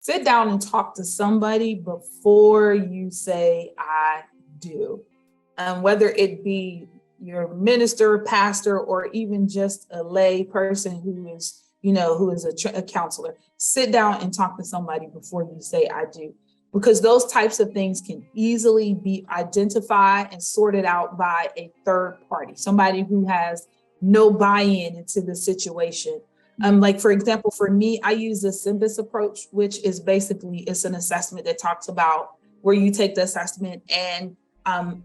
Sit down and talk to somebody before you say I do. Whether it be your minister, pastor, or even just a lay person who is a counselor. Sit down and talk to somebody before you say I do, because those types of things can easily be identified and sorted out by a third party, somebody who has no buy-in into the situation. Like, for example, for me, I use the SYMBIS approach, which is basically, it's an assessment that talks about where you take the assessment and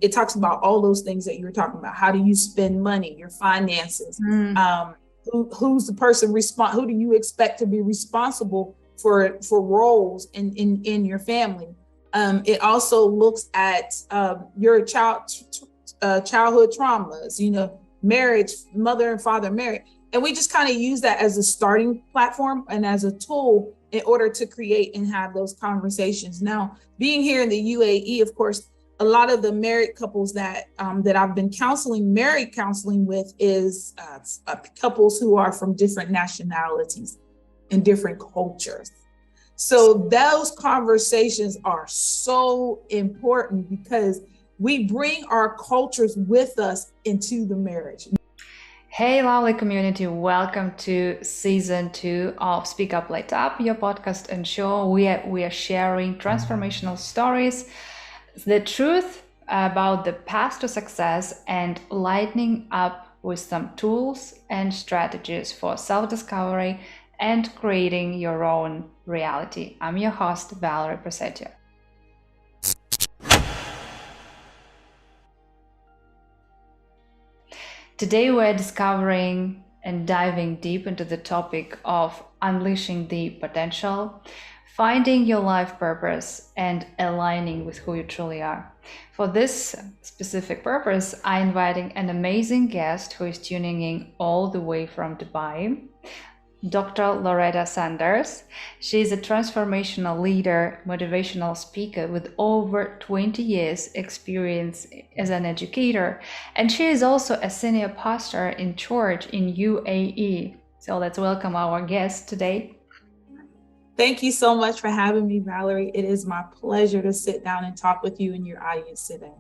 it talks about all those things that you were talking about. How do you spend money, your finances? Who's the person who do you expect to be responsible for roles in your family? It also looks at your childhood traumas, marriage, mother and father married. And we just kind of use that as a starting platform and as a tool in order to create and have those conversations. Now, being here in the UAE, of course, a lot of the married couples that I've been married counseling with is couples who are from different nationalities and different cultures. So those conversations are so important because we bring our cultures with us into the marriage. Hey, lovely community, welcome to season 2 of Speak Up, Light Up, your podcast and show. We are sharing transformational stories, the truth about the path to success, and lightening up with some tools and strategies for self-discovery and creating your own reality. I'm your host, Valerie Presetio. Today we're discovering and diving deep into the topic of unleashing the potential, finding your life purpose, and aligning with who you truly are. For this specific purpose, I'm inviting an amazing guest who is tuning in all the way from Dubai, Dr. Loretta Sanders. She's a transformational leader, motivational speaker with over 20 years experience as an educator. And she is also a senior pastor in church in UAE. So let's welcome our guest today. Thank you so much for having me, Valerie. It is my pleasure to sit down and talk with you and your audience today.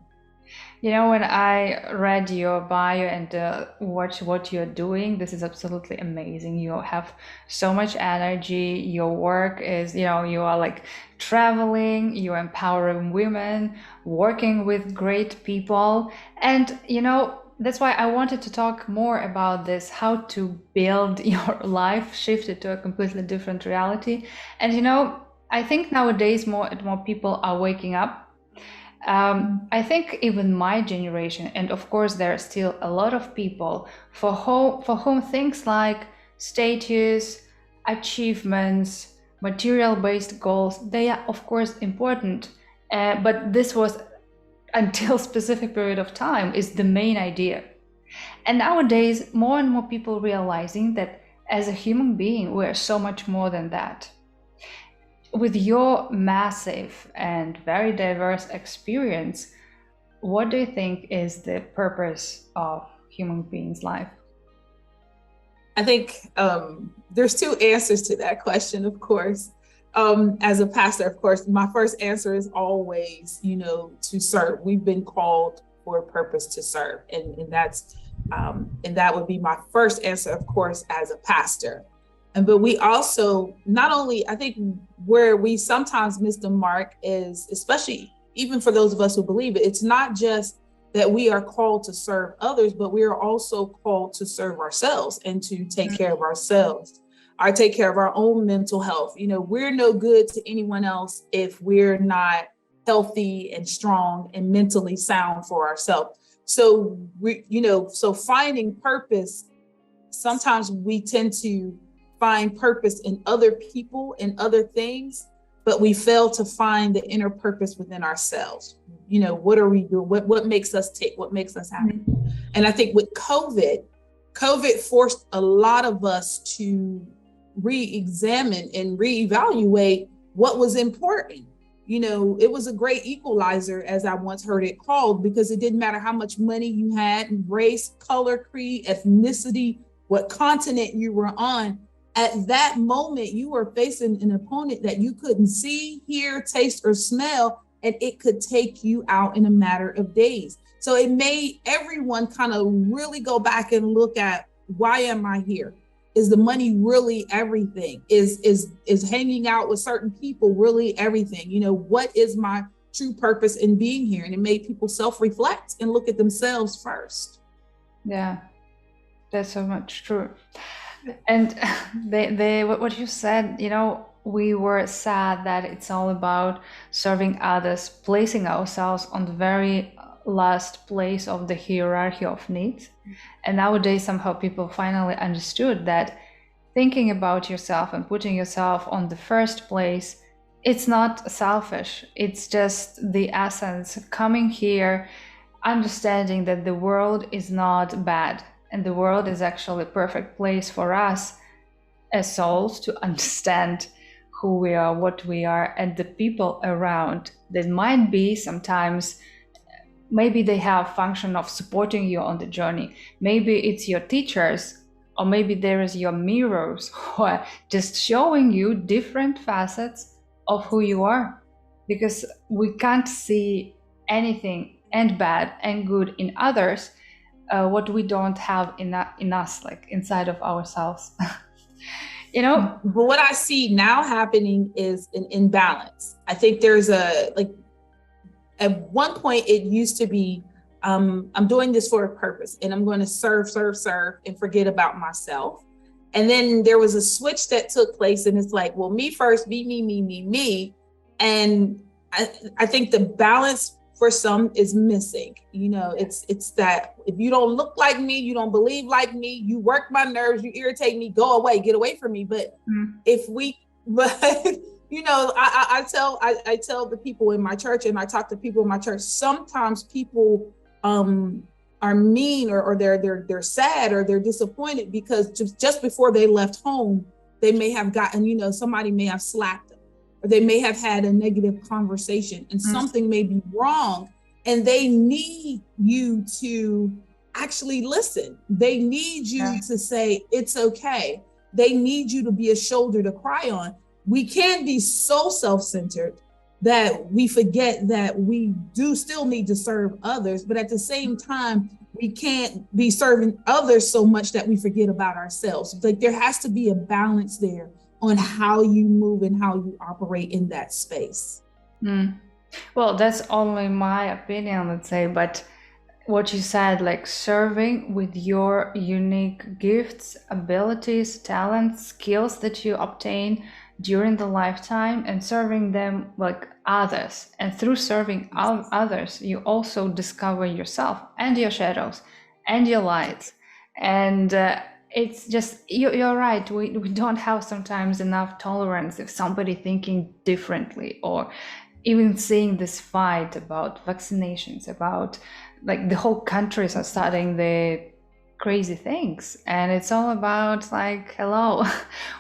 When I read your bio and watch what you're doing, this is absolutely amazing. You have so much energy. Your work is, you are like traveling, you're empowering women, working with great people. And, that's why I wanted to talk more about this, how to build your life, shift it to a completely different reality. And, I think nowadays more and more people are waking up. I think even my generation, and of course there are still a lot of people for whom things like status, achievements, material-based goals, they are of course important, but this was until specific period of time is the main idea. And nowadays more and more people realizing that as a human being we are so much more than that. With your massive and very diverse experience, what do you think is the purpose of human beings' life? I think there's two answers to that question, of course. As a pastor, of course, my first answer is always, to serve. We've been called for a purpose to serve. And that would be my first answer, of course, as a pastor. But we also, not only, I think where we sometimes miss the mark is, especially even for those of us who believe it, it's not just that we are called to serve others, but we are also called to serve ourselves and to take care of ourselves, or take care of our own mental health. We're no good to anyone else if we're not healthy and strong and mentally sound for ourselves. So so finding purpose, sometimes we tend to find purpose in other people and other things, but we fail to find the inner purpose within ourselves. What are we doing? What makes us tick? What makes us happy? And I think with COVID forced a lot of us to re-examine and reevaluate what was important. It was a great equalizer, as I once heard it called, because it didn't matter how much money you had, race, color, creed, ethnicity, what continent you were on. At that moment, you were facing an opponent that you couldn't see, hear, taste, or smell, and it could take you out in a matter of days. So it made everyone kind of really go back and look at, why am I here? Is the money really everything? Is hanging out with certain people really everything? You know, what is my true purpose in being here? And it made people self-reflect and look at themselves first. Yeah, that's so much true. And they what you said, you know, we were sad that it's all about serving others, placing ourselves on the very last place of the hierarchy of needs. And nowadays, somehow people finally understood that thinking about yourself and putting yourself on the first place, it's not selfish. It's just the essence coming here, understanding that the world is not bad and the world is actually a perfect place for us as souls to understand who we are, what we are, and the people around that might be sometimes, maybe they have function of supporting you on the journey. Maybe it's your teachers, or maybe there is your mirrors who are just showing you different facets of who you are, because we can't see anything and bad and good in others, what we don't have in us, like inside of ourselves. You know? But what I see now happening is an imbalance. I think there's at one point it used to be, I'm doing this for a purpose and I'm going to serve and forget about myself. And then there was a switch that took place and it's like, well, me first, me. And I think the balance for some is missing. You know, it's that if you don't look like me, you don't believe like me, you work my nerves, you irritate me, go away, get away from me. But you know, I tell the people in my church, and I talk to people in my church, sometimes people are mean or they're sad or they're disappointed because just before they left home, they may have gotten, you know, somebody may have slapped them, or they may have had a negative conversation and something may be wrong, and they need you to actually listen. They need you to say, it's okay. They need you to be a shoulder to cry on. We can be so self-centered that we forget that we do still need to serve others, but at the same time, we can't be serving others so much that we forget about ourselves. Like there has to be a balance there on how you move and how you operate in that space. Well, that's only my opinion, let's say, but what you said, like serving with your unique gifts, abilities, talents, skills that you obtain during the lifetime, and serving them like others. And through serving others, you also discover yourself and your shadows and your lights. And it's just, you're right, we don't have sometimes enough tolerance if somebody thinking differently, or even seeing this fight about vaccinations, about like the whole countries are starting the crazy things, and it's all about like, hello,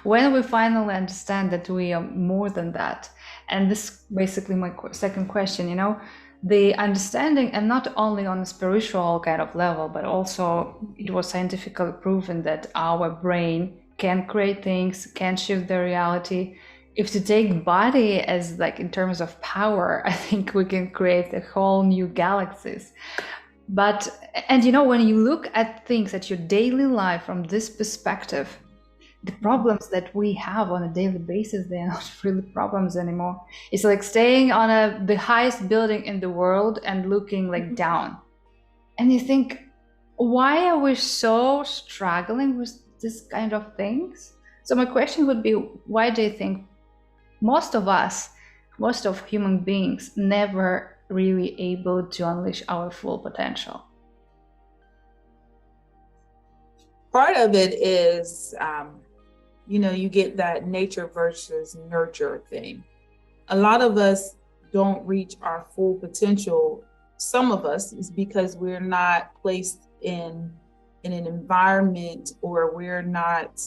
when we finally understand that we are more than that. And this basically my second question, you know, the understanding, and not only on a spiritual kind of level, but also it was scientifically proven that our brain can create things, can shift the reality. If to take body as like in terms of power, I think we can create a whole new galaxies. But, and you know, when you look at things at your daily life from this perspective, the problems that we have on a daily basis, they're not really problems anymore. It's like staying on the highest building in the world and looking like down. And you think, why are we so struggling with this kind of things? So my question would be, why do you think most of us, most of human beings, never really able to unleash our full potential? Part of it is, you know, you get that nature versus nurture thing. A lot of us don't reach our full potential. Some of us is because we're not placed in an environment, or we're not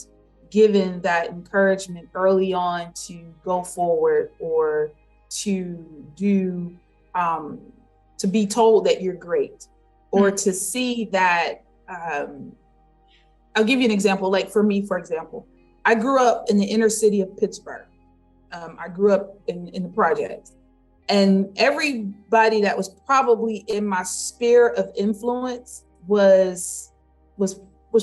given that encouragement early on to go forward, or to do, to be told that you're great, or to see that, I'll give you an example. Like for me, for example, I grew up in the inner city of Pittsburgh. I grew up in the projects, and everybody that was probably in my sphere of influence was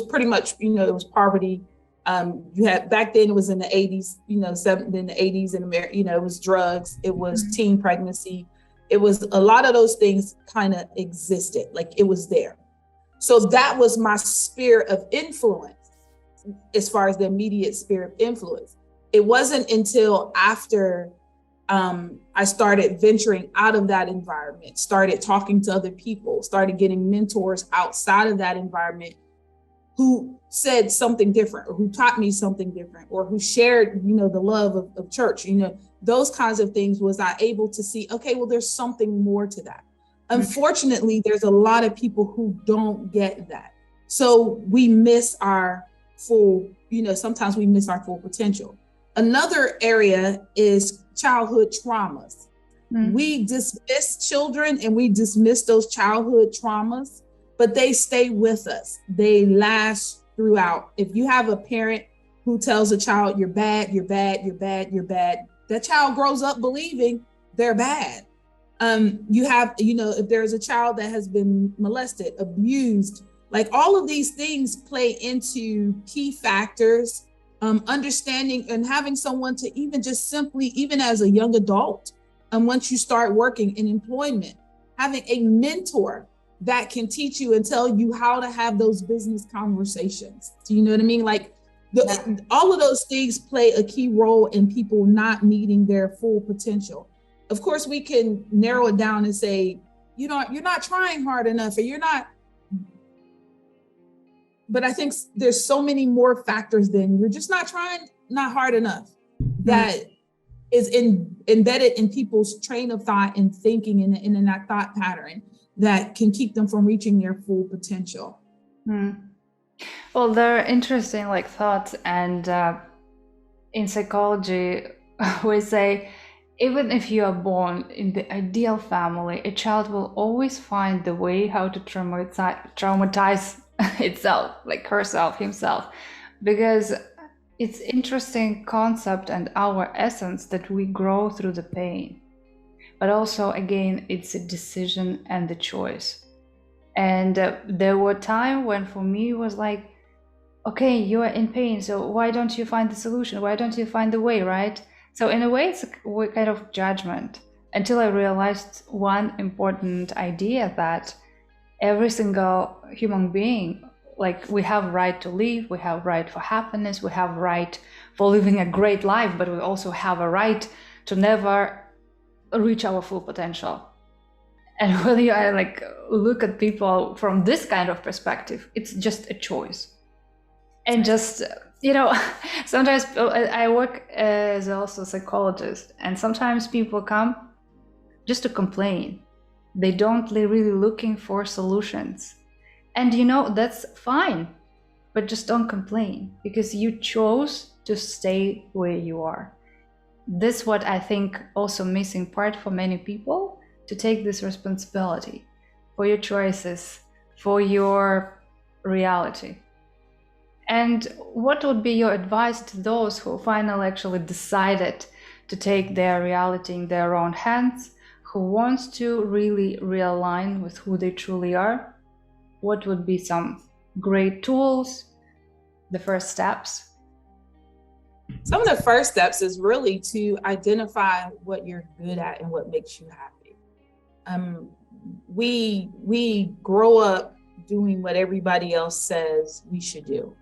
pretty much, it was poverty. You had, back then it was in the 80s, in the 80s in America, it was drugs, it was teen pregnancy. It was a lot of those things kind of existed, like it was there. So that was my sphere of influence as far as the immediate sphere of influence. It wasn't until after I started venturing out of that environment, started talking to other people, started getting mentors outside of that environment who said something different, or who taught me something different, or who shared, the love of church, those kinds of things, was I able to see, okay, well, there's something more to that. Unfortunately, there's a lot of people who don't get that. So we miss our full, sometimes we miss our full potential. Another area is childhood traumas. We dismiss children and we dismiss those childhood traumas, but they stay with us. They last throughout. If you have a parent who tells a child, you're bad, you're bad, you're bad, you're bad, that child grows up believing they're bad. You have, if there's a child that has been molested, abused, like all of these things play into key factors, understanding and having someone to even just simply, even as a young adult, and once you start working in employment, having a mentor that can teach you and tell you how to have those business conversations. Do you know what I mean? Like all of those things play a key role in people not meeting their full potential. Of course, we can narrow it down and say, you're not trying hard enough, or you're not. But I think there's so many more factors than you're just not trying, not hard enough, that is embedded in people's train of thought and thinking in that thought pattern that can keep them from reaching their full potential. Well, there are interesting thoughts, and in psychology, we say, even if you are born in the ideal family, a child will always find the way how to traumatize itself, like herself, himself, because it's interesting concept and our essence that we grow through the pain. But also, again, it's a decision and the choice. And there were times when for me it was like, okay, you are in pain, so why don't you find the solution? Why don't you find the way, right? So in a way, it's a kind of judgment, until I realized one important idea, that every single human being, we have right to live, we have right for happiness, we have right for living a great life, but we also have a right to never reach our full potential. And when you look at people from this kind of perspective, it's just a choice. And just, sometimes I work as also a psychologist, and sometimes people come just to complain. They don't really looking for solutions. And that's fine, but just don't complain, because you chose to stay where you are. This is what I think also missing part for many people, to take this responsibility for your choices, for your reality. And what would be your advice to those who finally actually decided to take their reality in their own hands, who wants to really realign with who they truly are? What would be some great tools, the first steps? Some of the first steps is really to identify what you're good at and what makes you happy. We grow up doing what everybody else says we should do.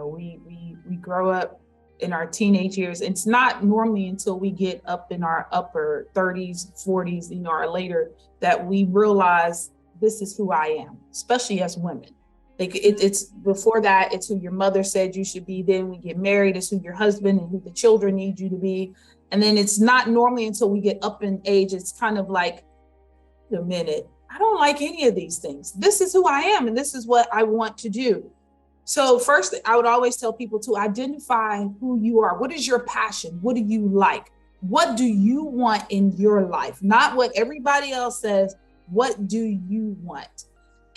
We grow up in our teenage years. It's not normally until we get up in our upper 30s, 40s, or later, that we realize this is who I am, especially as women. It's before that, it's who your mother said you should be. Then we get married, it's who your husband and who the children need you to be. And then it's not normally until we get up in age, it's kind of like, wait a minute, I don't like any of these things. This is who I am, and this is what I want to do. So first, I would always tell people to identify who you are. What is your passion? What do you like? What do you want in your life? Not what everybody else says. What do you want?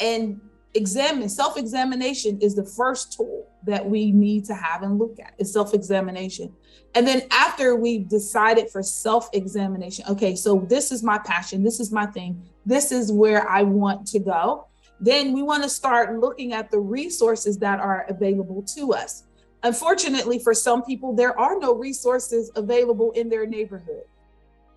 And self-examination is the first tool that we need to have and look at, is self-examination. And then after we've decided for self-examination, okay, so this is my passion, this is my thing, this is where I want to go. Then we want to start looking at the resources that are available to us. Unfortunately, for some people, there are no resources available in their neighborhood.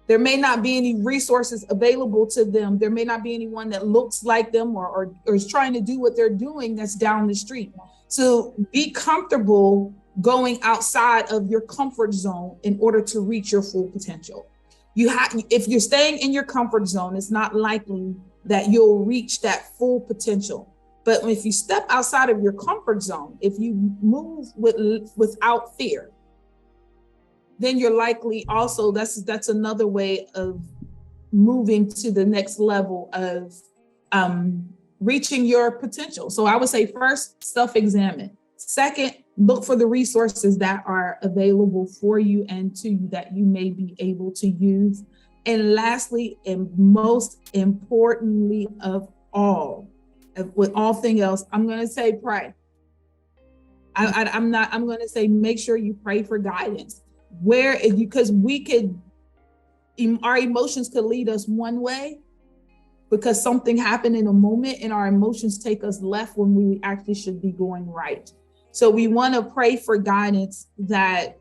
There may not be any resources available to them. There may not be anyone that looks like them or is trying to do what they're doing that's down the street. So be comfortable going outside of your comfort zone in order to reach your full potential. If you're staying in your comfort zone, it's not likely that you'll reach that full potential. But if you step outside of your comfort zone, if you move without fear, then you're likely also, that's another way of moving to the next level of reaching your potential. So I would say first, self-examine. Second, look for the resources that are available for you and to you that you may be able to use. And lastly, and most importantly of all, with all things else, I'm going to say pray. I'm going to say make sure you pray for guidance. Because our emotions could lead us one way because something happened in a moment and our emotions take us left when we actually should be going right. So we want to pray for guidance that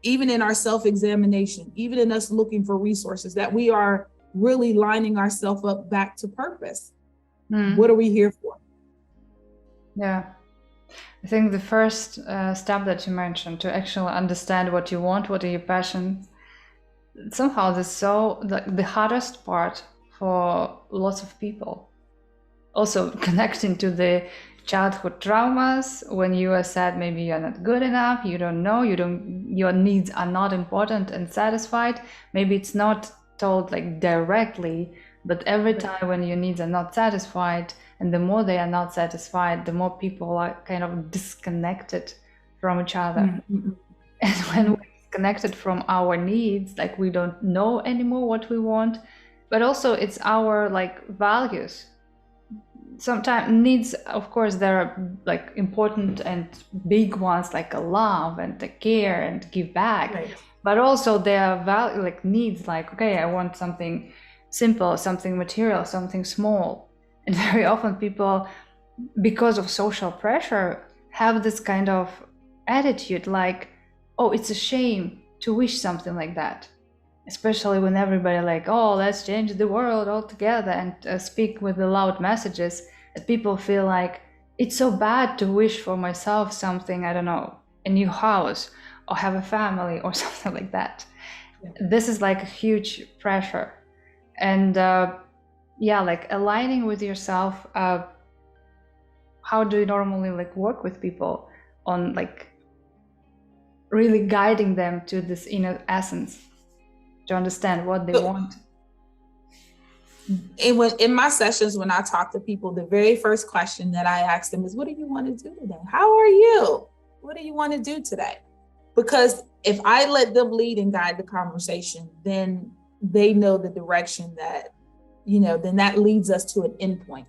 even in our self-examination, even in us looking for resources, that we are really lining ourselves up back to purpose. What are we here for? Yeah. I think the first step that you mentioned, to actually understand what you want, what are your passions, somehow the hardest part for lots of people. Also connecting to the childhood traumas, when you are said maybe you're not good enough, you don't know, your needs are not important and satisfied. Maybe it's not told like directly, but every time when your needs are not satisfied, and the more they are not satisfied, the more people are kind of disconnected from each other. And when we're disconnected from our needs, like we don't know anymore what we want, but also it's our like values. Sometimes needs, of course, there are like important and big ones like a love and a care and give back. Right. But also there are like needs like, okay, I want something simple, something material, something small. And very often people, because of social pressure, have this kind of attitude like, oh, it's a shame to wish something like that. Especially when everybody like, oh, let's change the world altogether and speak with the loud messages, that people feel like it's so bad to wish for myself something, I don't know, a new house or have a family or something like that. Yeah. This is like a huge pressure. And like aligning with yourself, how do you normally like work with people on like really guiding them to this inner essence to understand what they want? In my sessions, when I talk to people, the very first question that I ask them is, what do you want to do today? How are you? What do you want to do today? Because if I let them lead and guide the conversation, then they know the direction that, then that leads us to an endpoint.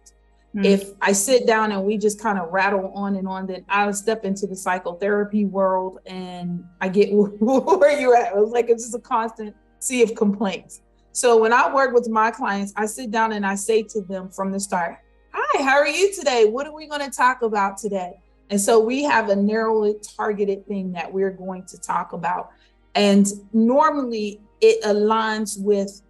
If I sit down and we just kind of rattle on and on, then I'll step into the psychotherapy world and I get where you're at. It's just a constant sea of complaints. So when I work with my clients, I sit down and I say to them from the start, hi, how are you today? What are we going to talk about today? And so we have a narrowly targeted thing that we're going to talk about. And normally it aligns with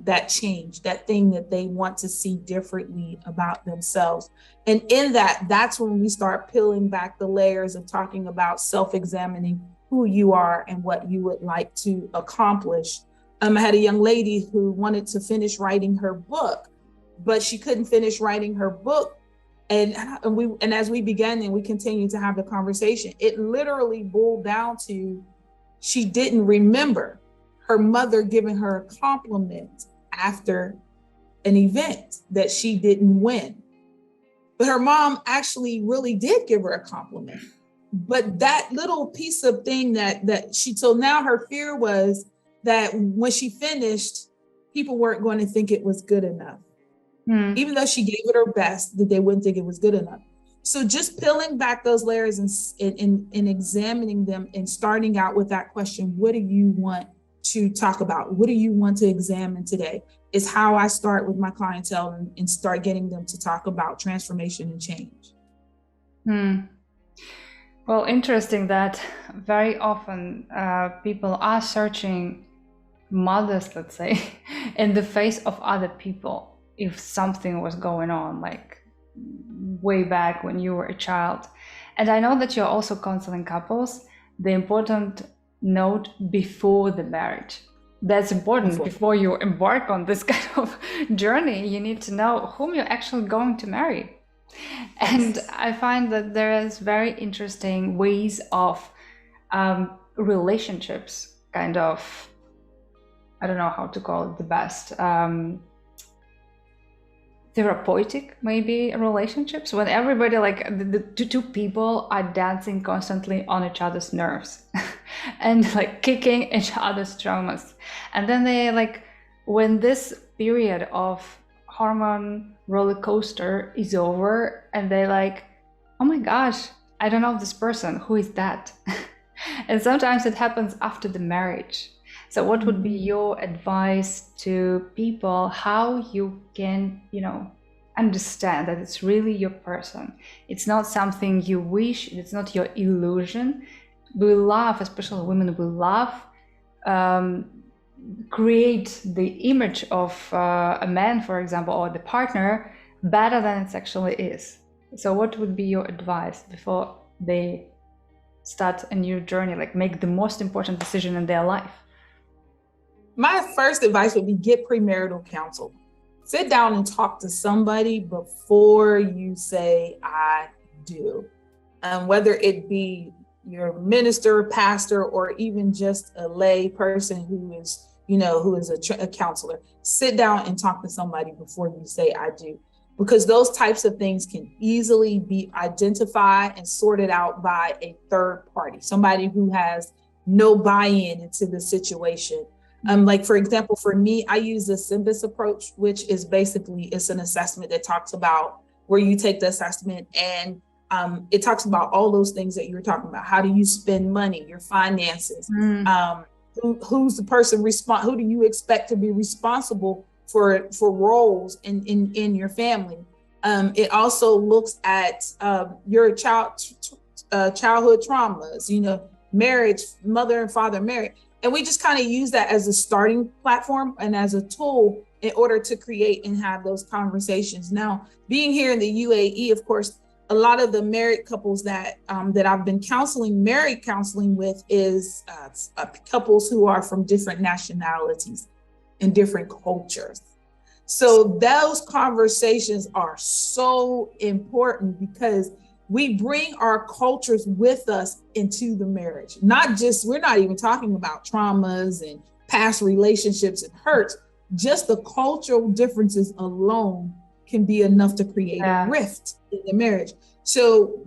that change, that thing that they want to see differently about themselves. And in that's when we start peeling back the layers of talking about self-examining who you are and what you would like to accomplish. I had a young lady who wanted to finish writing her book, but she couldn't finish writing her book. And as we began and we continued to have the conversation, it literally boiled down to she didn't remember her mother giving her a compliment after an event that she didn't win. But her mom actually really did give her a compliment. But that little piece of thing so now her fear was that when she finished, people weren't going to think it was good enough. Even though she gave it her best, that they wouldn't think it was good enough. So just peeling back those layers and examining them and starting out with that question, what do you want to talk about? What do you want to examine today? Is how I start with my clientele and start getting them to talk about transformation and change. Well, interesting that very often people are searching mothers, let's say, in the face of other people if something was going on, like way back when you were a child. And I know that you're also counseling couples. The important note before the marriage. That's important. Before you embark on this kind of journey, you need to know whom you're actually going to marry. And I find that there is very interesting ways of relationships, kind of, I don't know how to call it the best, therapeutic maybe relationships, when everybody, like the two people are dancing constantly on each other's nerves and like kicking each other's traumas. And then they like, when this period of hormone roller coaster is over and they like, oh my gosh, I don't know this person, who is that? And sometimes it happens after the marriage. So what would be your advice to people, how you can, understand that it's really your person? It's not something you wish, it's not your illusion. We love, especially women, we love create the image of a man, for example, or the partner better than it actually is. So what would be your advice before they start a new journey, like make the most important decision in their life? My first advice would be get premarital counsel. Sit down and talk to somebody before you say, I do. Whether it be your minister, pastor, or even just a lay person who is a counselor. Sit down and talk to somebody before you say, I do. Because those types of things can easily be identified and sorted out by a third party, somebody who has no buy-in into the situation. Like, for example, for me, I use the SYMBIS approach, which is basically, it's an assessment that talks about where you take the assessment and it talks about all those things that you were talking about. How do you spend money, your finances? Who's the person who do you expect to be responsible for roles in your family? It also looks at your childhood traumas, marriage, mother and father married. And we just kind of use that as a starting platform and as a tool in order to create and have those conversations. Now, being here in the UAE, of course, a lot of the married couples that I've been married counseling with is couples who are from different nationalities and different cultures. So those conversations are so important because we bring our cultures with us into the marriage. We're not even talking about traumas and past relationships and hurts. Just the cultural differences alone can be enough to create a rift in the marriage. So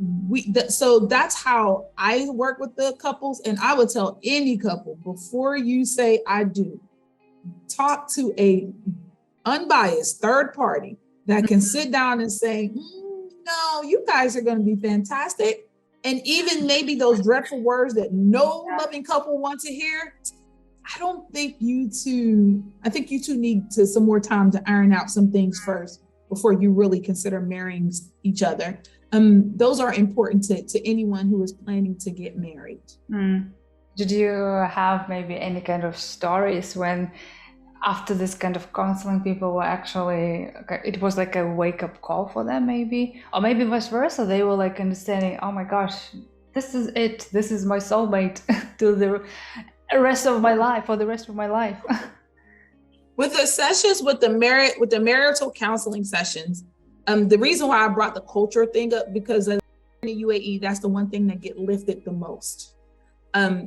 that's how I work with the couples. And I would tell any couple, before you say I do, talk to a unbiased third party that can sit down and say, no, you guys are going to be fantastic. And even maybe those dreadful words that no loving couple want to hear, I think you two need some more time to iron out some things first before you really consider marrying each other. Those are important to anyone who is planning to get married. Did you have maybe any kind of stories when after this kind of counseling, people were actually, it was like a wake-up call for them maybe, or maybe vice versa, they were like understanding, oh my gosh, this is it, this is my soulmate to the rest of my life, or the rest of my life? With the sessions, with the marital counseling sessions, the reason why I brought the culture thing up, because in the UAE, that's the one thing that get lifted the most,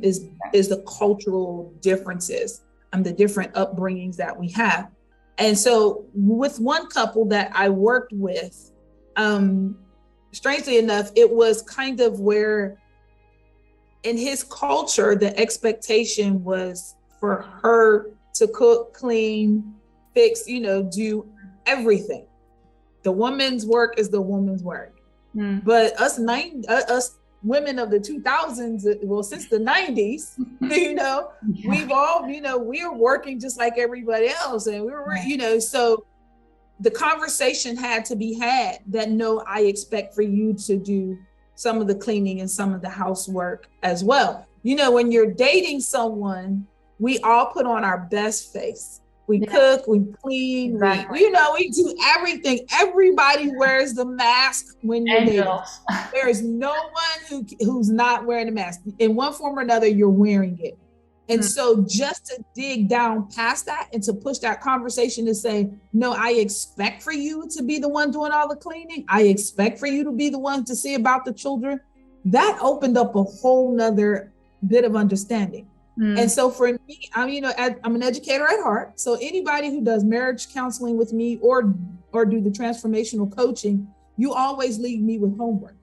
is the cultural differences. The different upbringings that we have. And so with one couple that I worked with, strangely enough, it was kind of where in his culture, the expectation was for her to cook, clean, fix, do everything. the woman's work is the woman's work. But us women of the 2000s, well, since the 90s, we've all, we are working just like everybody else. And we were, so the conversation had to be had that, no, I expect for you to do some of the cleaning and some of the housework as well. When you're dating someone, we all put on our best face. We cook, we clean, we do everything. Everybody wears the mask when you're dating. There is no one who's not wearing a mask. In one form or another, you're wearing it. And so just to dig down past that and to push that conversation to say, no, I expect for you to be the one doing all the cleaning. I expect for you to be the one to see about the children. That opened up a whole nother bit of understanding. And so for me, I'm an educator at heart. So anybody who does marriage counseling with me or do the transformational coaching, you always leave me with homework.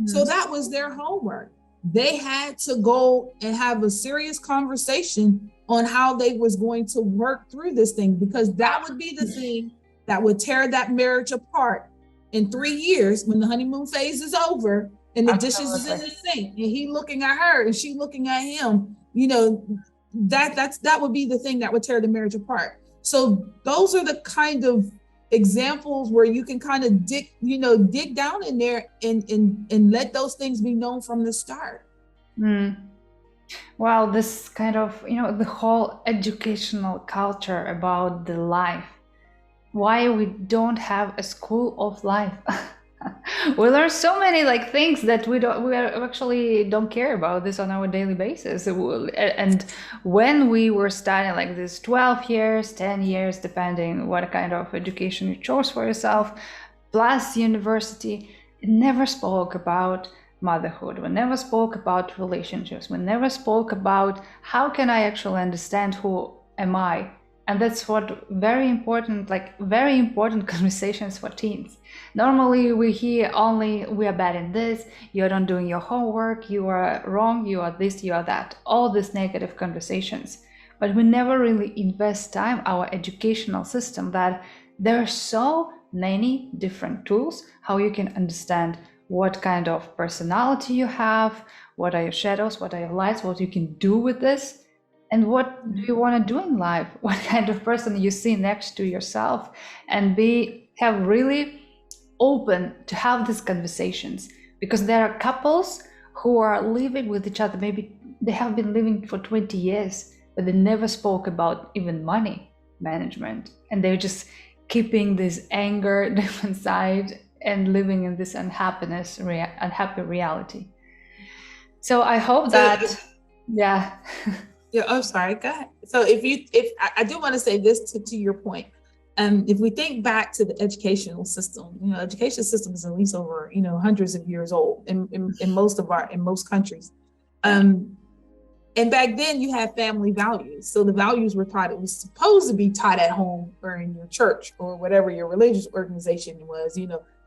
So that was their homework. They had to go and have a serious conversation on how they was going to work through this thing, because that would be the thing that would tear that marriage apart in 3 years when the honeymoon phase is over and the dishes is in the sink and he looking at her and she looking at him. That would be the thing that would tear the marriage apart. So those are the kind of examples where you can kind of dig down in there and let those things be known from the start. Well, this kind of, the whole educational culture about the life, why we don't have a school of life. We learn so many things that we actually don't care about this on our daily basis. And when we were studying this 12 years, 10 years, depending what kind of education you chose for yourself, plus university, it never spoke about motherhood. We never spoke about relationships. We never spoke about how can I actually understand who am I. And that's what very important conversations for teens. Normally we hear only, we are bad in this, you're not doing your homework, you are wrong, you are this, you are that, all these negative conversations. But we never really invest time, our educational system, that there are so many different tools, how you can understand what kind of personality you have, what are your shadows, what are your lights, what you can do with this. And what do you want to do in life? What kind of person you see next to yourself, and have really open to have these conversations, because there are couples who are living with each other. Maybe they have been living for 20 years, but they never spoke about even money management. And they're just keeping this anger deep inside and living in this unhappy reality. So I hope that, Yeah, I'm sorry, go ahead. So if I do want to say this to your point, if we think back to the educational system, education system is at least over, hundreds of years old in most countries. And back then you had family values. So the values were taught, it was supposed to be taught at home or in your church or whatever your religious organization was,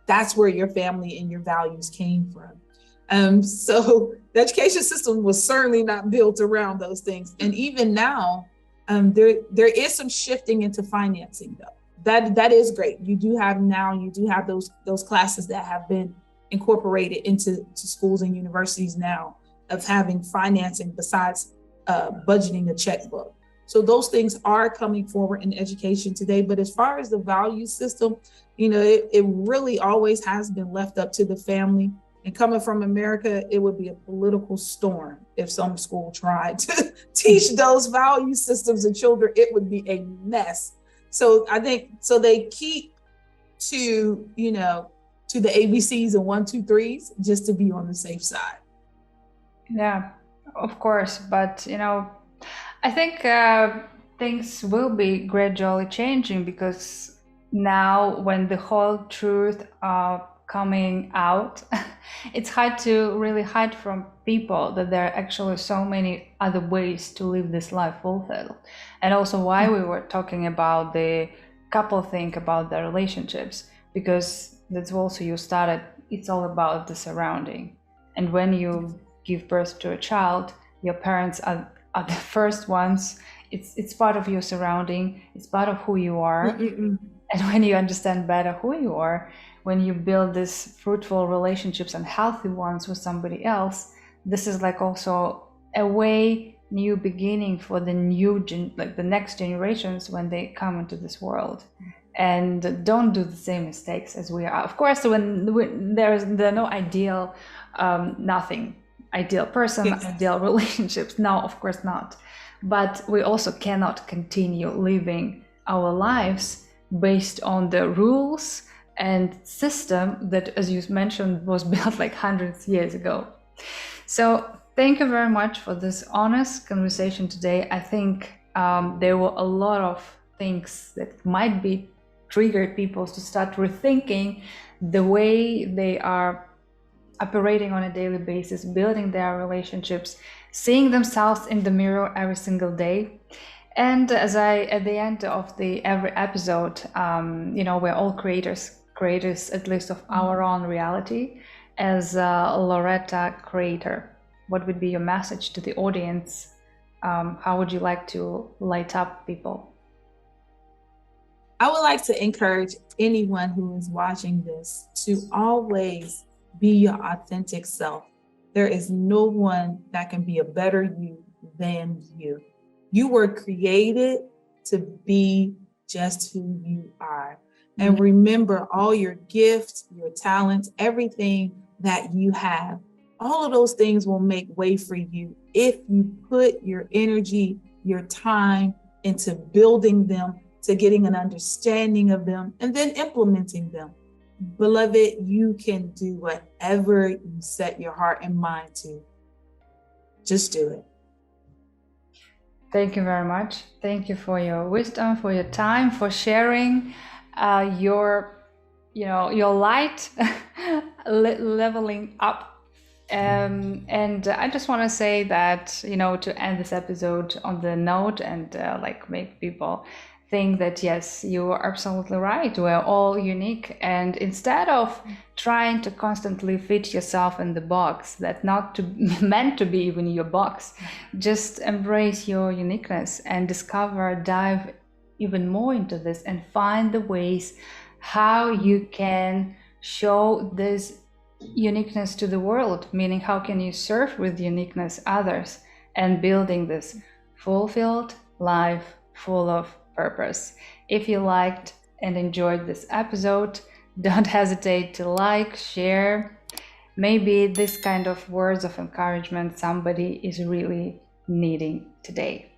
that's where your family and your values came from. So the education system was certainly not built around those things. And even now, there is some shifting into financing though. That is great. You do have those classes that have been incorporated into schools and universities now of having financing besides budgeting a checkbook. So those things are coming forward in education today. But as far as the value system, it really always has been left up to the family. And coming from America, it would be a political storm if some school tried to teach those value systems to children. It would be a mess. So I think, they keep to, to the ABCs and 1, 2, 3s just to be on the safe side. Yeah, of course. But, I think things will be gradually changing, because now when the whole truth coming out, it's hard to really hide from people that there are actually so many other ways to live this life fulfilled. And also why we were talking about the couple thing about the relationships, because that's also you started, it's all about the surrounding. And when you give birth to a child, your parents are the first ones. It's part of your surrounding, it's part of who you are. And when you understand better who you are, when you build these fruitful relationships and healthy ones with somebody else, this is like also a way new beginning for the like the next generations when they come into this world. And don't do the same mistakes as we are. Of course, when there are no ideal, nothing ideal person, Yes. ideal relationships. No, of course not. But we also cannot continue living our lives based on the rules and system that, as you mentioned, was built like hundreds of years ago. So thank you very much for this honest conversation today. I think there were a lot of things that might be triggered people to start rethinking the way they are operating on a daily basis, building their relationships, seeing themselves in the mirror every single day. And as at the end of every episode, we're all creators at least of our own reality. As a Loretta creator, what would be your message to the audience? How would you like to light up people? I would like to encourage anyone who is watching this to always be your authentic self. There is no one that can be a better you than you. You were created to be just who you are. And remember all your gifts, your talents, everything that you have. All of those things will make way for you if you put your energy, your time into building them, to getting an understanding of them, and then implementing them. Beloved, you can do whatever you set your heart and mind to. Just do it. Thank you very much. Thank you for your wisdom, for your time, for sharing your light, leveling up. And I just want to say that, to end this episode on the note and make people think that, yes, you are absolutely right. We're all unique. And instead of trying to constantly fit yourself in the box that's not meant to be even your box, just embrace your uniqueness and dive even more into this and find the ways how you can show this uniqueness to the world, meaning how can you serve with uniqueness others and building this fulfilled life full of purpose. If you liked and enjoyed this episode, don't hesitate to like, share. Maybe this kind of words of encouragement somebody is really needing today.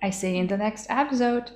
I see you in the next episode.